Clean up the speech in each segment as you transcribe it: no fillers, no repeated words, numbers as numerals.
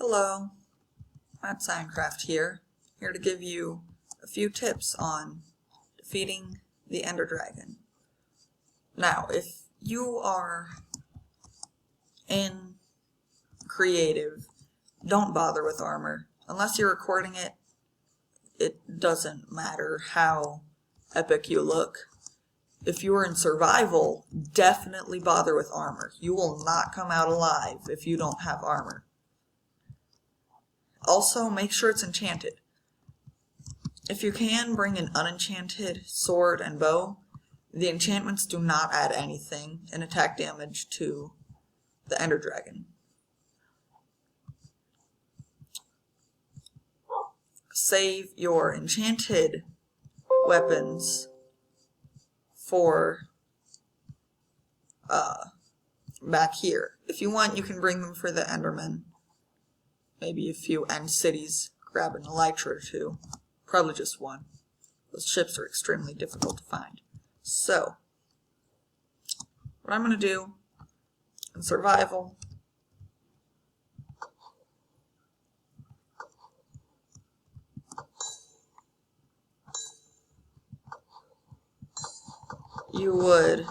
Hello, I'm Sciencraft here to give you a few tips on defeating the Ender Dragon. Now, if you are in creative, don't bother with armor. Unless you're recording it, it doesn't matter how epic you look. If you are in survival, definitely bother with armor. You will not come out alive if you don't have armor. Also, make sure it's enchanted. If you can, bring an unenchanted sword and bow. The enchantments do not add anything in attack damage to the Ender Dragon. Save your enchanted weapons for back here. If you want, you can bring them for the Enderman. Maybe a few end cities, grab an elytra or two. Probably just one. Those ships are extremely difficult to find. So, what I'm going to do in survival, you would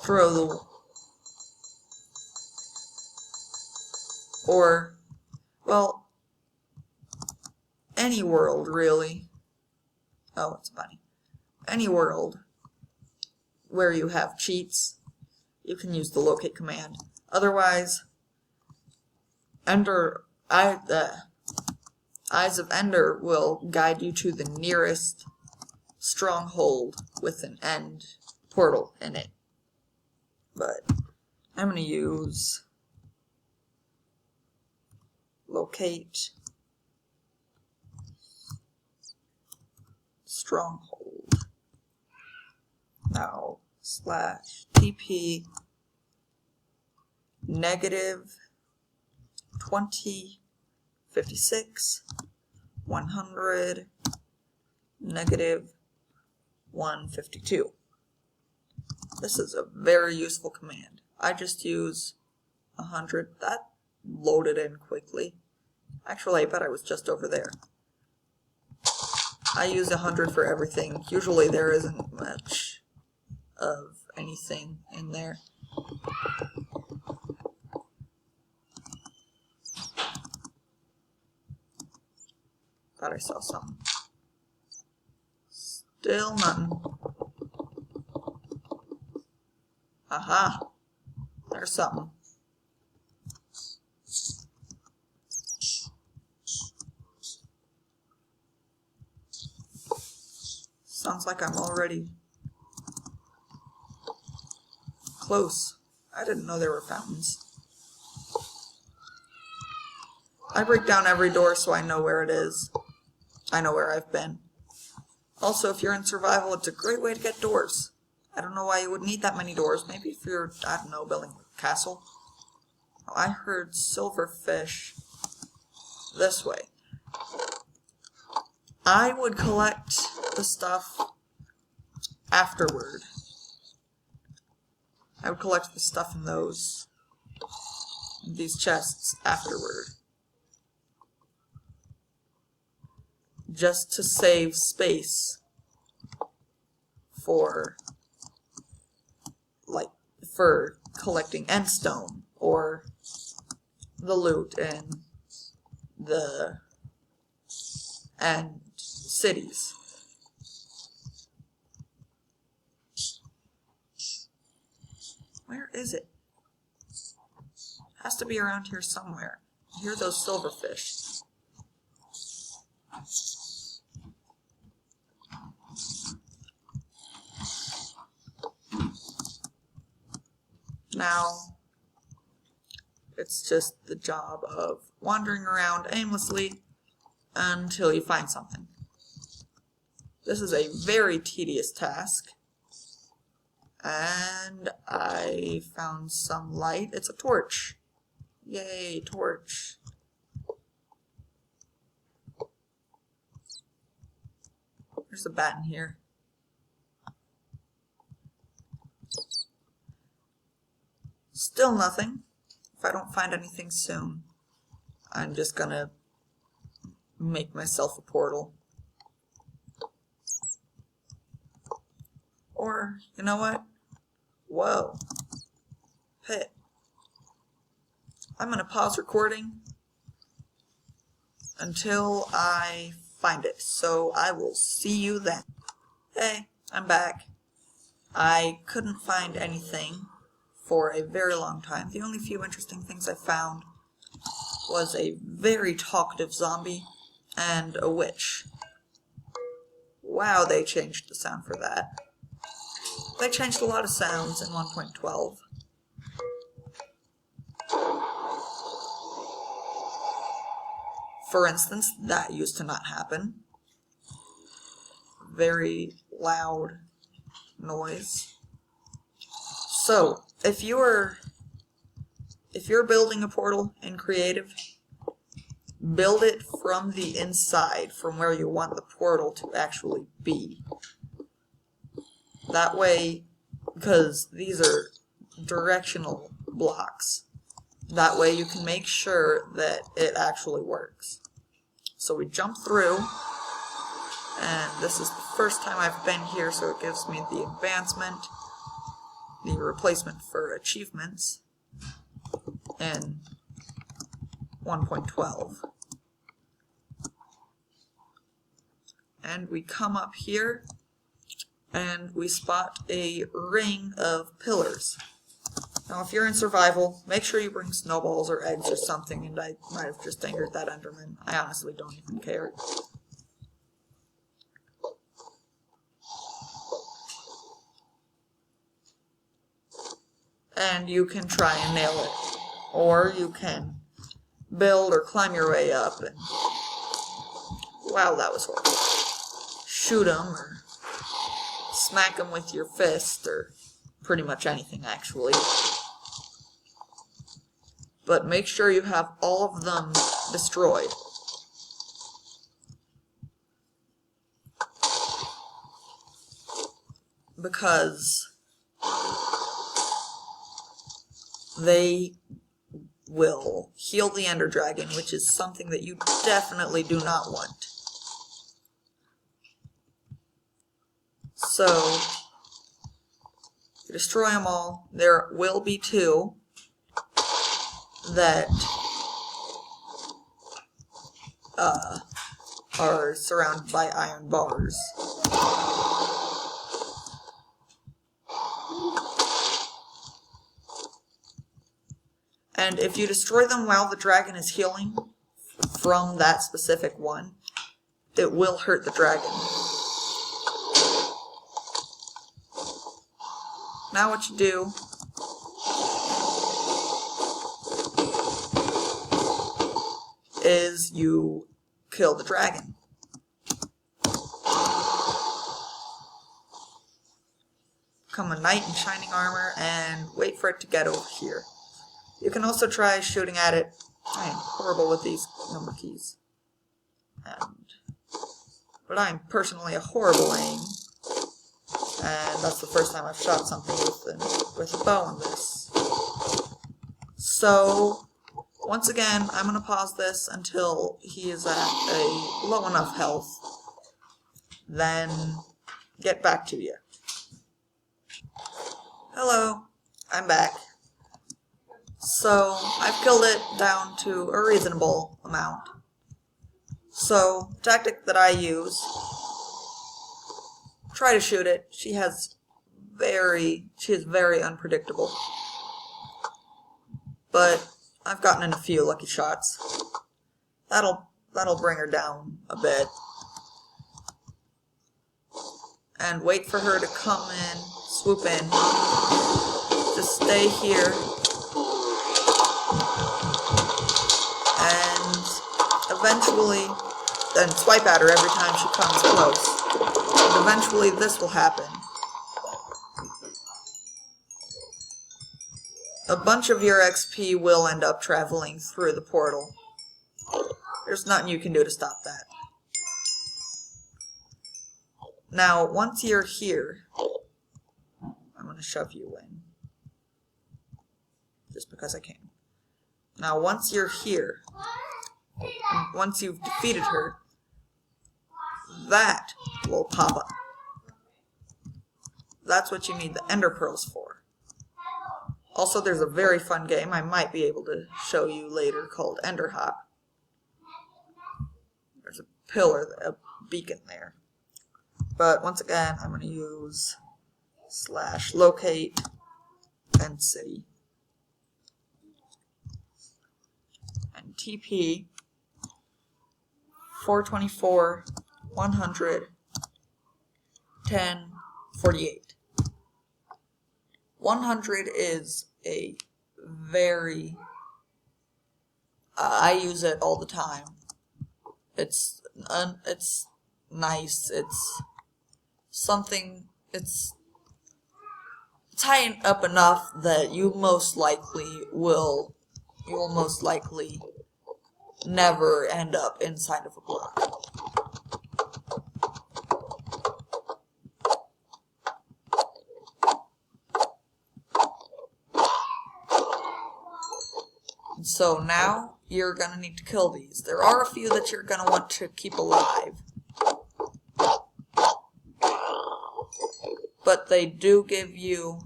throw the, well, any world really. Oh, it's funny. Any world where you have cheats, you can use the locate command. Otherwise, Eyes of Ender will guide you to the nearest stronghold with an end portal in it. But I'm going to use locate stronghold. Now /TP -20 56 100 -152. This is a very useful command. I just use 100. That loaded in quickly. Actually, I bet I was just over there. I use 100 for everything. Usually there isn't much of anything in there. Thought I saw something. Still nothing. Aha! There's something. Sounds like I'm already close. I didn't know there were fountains. I break down every door so I know where it is. I know where I've been. Also, if you're in survival, it's a great way to get doors. I don't know why you would need that many doors. Maybe if you're, I don't know, building a castle. Oh, I heard silverfish this way. I would collect the stuff afterward. I would collect the stuff in these chests afterward. Just to save space for collecting endstone or the loot in the end cities. Where is it? It has to be around here somewhere. I hear those silverfish. Now, it's just the job of wandering around aimlessly until you find something. This is a very tedious task. And I found some light. It's a torch. Yay, torch. There's a bat in here. Still nothing, if I don't find anything soon. I'm just gonna make myself a portal. Or, you know what? Whoa. Hey. I'm gonna pause recording until I find it. So I will see you then. Hey, I'm back. I couldn't find anything for a very long time. The only few interesting things I found was a very talkative zombie and a witch. Wow, they changed the sound for that. They changed a lot of sounds in 1.12. For instance, that used to not happen. Very loud noise. So, if you're building a portal in Creative, build it from the inside, from where you want the portal to actually be. That way, because these are directional blocks, that way you can make sure that it actually works. So we jump through, and this is the first time I've been here, so it gives me the advancement, the replacement for achievements in 1.12. And we come up here, and we spot a ring of pillars. Now, if you're in survival, make sure you bring snowballs or eggs or something, and I might have just angered that Enderman. I honestly don't even care. And you can try and nail it. Or you can build or climb your way up and... Wow, that was horrible. Shoot them or smack them with your fist or pretty much anything, actually. But make sure you have all of them destroyed. Because they will heal the Ender Dragon, which is something that you definitely do not want. So, you destroy them all. There will be 2 that are surrounded by iron bars. And if you destroy them while the dragon is healing from that specific one, it will hurt the dragon. Now what you do is you kill the dragon. Become a knight in shining armor and wait for it to get over here. You can also try shooting at it. I am horrible with these number keys. But I'm personally a horrible aim. And that's the first time I've shot something with a bow in this. So, once again, I'm going to pause this until he is at a low enough health. Then, get back to you. Hello, I'm back. So, I've killed it down to a reasonable amount. So, the tactic that I use, try to shoot it. She is very unpredictable. But I've gotten in a few lucky shots. That'll bring her down a bit. And wait for her to come in, swoop in. Just stay here. And eventually, then swipe at her every time she comes close. And eventually this will happen. A bunch of your XP will end up traveling through the portal. There's nothing you can do to stop that. Now, once you're here, I'm going to shove you in. Just because I can. Now, once you're here, And once you've defeated her, that will pop up. That's what you need the ender pearls for. Also, there's a very fun game I might be able to show you later called Ender Hop. There's a pillar, a beacon there. But once again, I'm going to use /locate and city. And TP 424 100 10 48. 100 is a very I use it all the time. It's nice. It's something. It's high up enough that you will most likely never end up inside of a block. So now you're going to need to kill these. There are a few that you're going to want to keep alive. But they do give you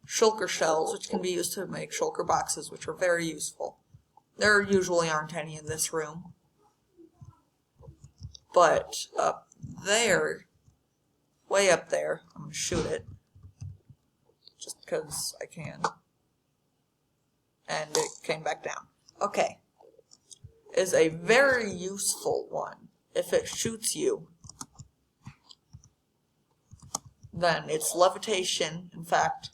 shulker shells, which can be used to make shulker boxes, which are very useful. There usually aren't any in this room. But up there, way up there, I'm going to shoot it. Just because I can. And it came back down. Okay. Is a very useful one. If it shoots you, then it's levitation. In fact,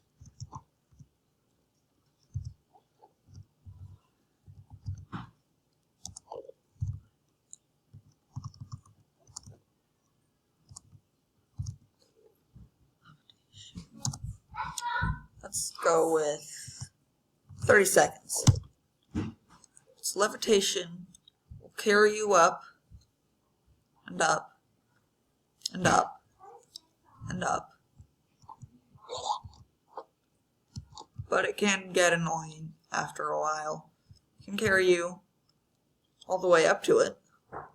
let's go with 30 seconds. Its levitation will carry you up and up and up and up. But it can get annoying after a while. It can carry you all the way up to it. I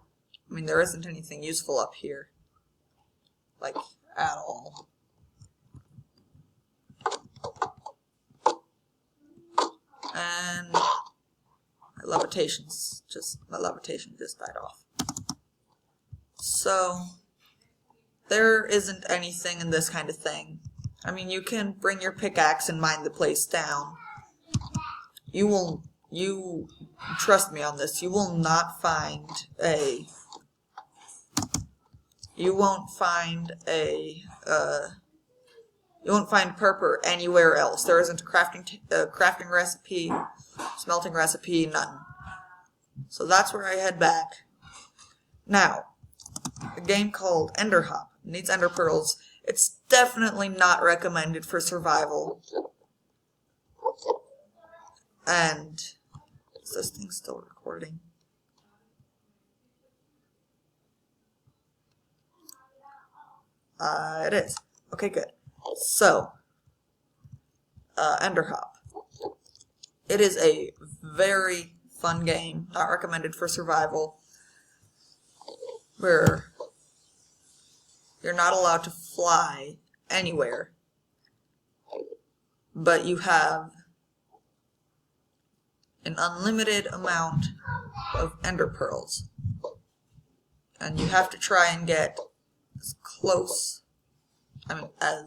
mean, there isn't anything useful up here. Like, at all. And my levitation just died off. So there isn't anything in this kind of thing. I mean, you can bring your pickaxe and mine the place down. You trust me on this, you won't find purple anywhere else. There isn't a crafting recipe, smelting recipe, none. So that's where I head back. Now, a game called Ender Hop needs ender pearls. It's definitely not recommended for survival. And is this thing still recording? It is. Okay, good. So, Ender Hop. It is a very fun game, not recommended for survival, where you're not allowed to fly anywhere, but you have an unlimited amount of ender pearls, and you have to try and get as close, as